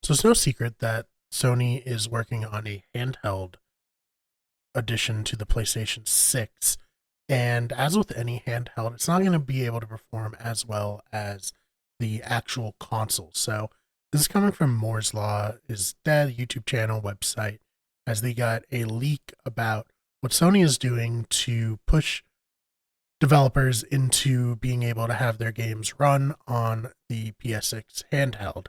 So it's no secret that Sony is working on a handheld addition to the PlayStation 6. And as with any handheld, it's not going to be able to perform as well as the actual console. So this is coming from Moore's Law, his dad YouTube channel website, as they got a leak about what Sony is doing to push developers into being able to have their games run on the PS6 handheld.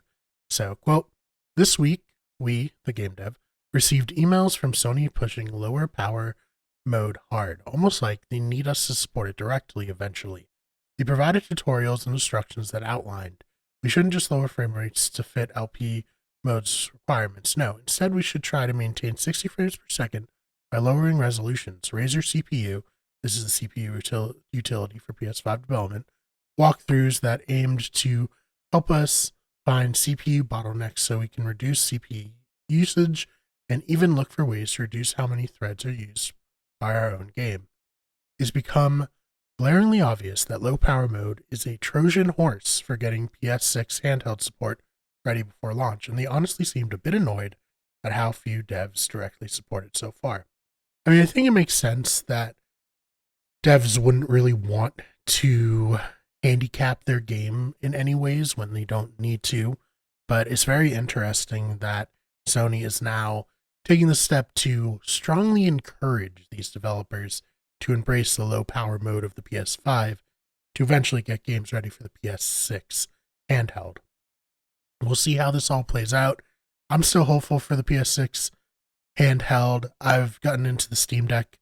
So, quote, this week, we, the game dev, received emails from Sony pushing lower power mode hard, almost like they need us to support it directly eventually. They provided tutorials and instructions that outlined we shouldn't just lower frame rates to fit LP mode's requirements. No, instead we should try to maintain 60 frames per second by lowering resolutions. Razer CPU, this is the CPU utility for PS5 development, walkthroughs that aimed to help us find CPU bottlenecks so we can reduce CPU usage and even look for ways to reduce how many threads are used by our own game. It's become glaringly obvious that low power mode is a Trojan horse for getting PS6 handheld support ready before launch, and they honestly seemed a bit annoyed at how few devs directly support it so far. I mean, I think it makes sense that devs wouldn't really want to handicap their game in any ways when they don't need to, but it's very interesting that Sony is now taking the step to strongly encourage these developers to embrace the low power mode of the PS5 to eventually get games ready for the PS6 handheld. We'll see how this all plays out. I'm still hopeful for the PS6 handheld. I've gotten into the Steam Deck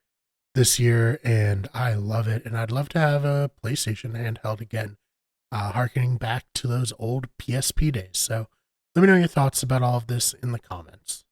this year and I love it, and I'd love to have a PlayStation handheld again, harkening back to those old PSP days. So let me know your thoughts about all of this in the comments.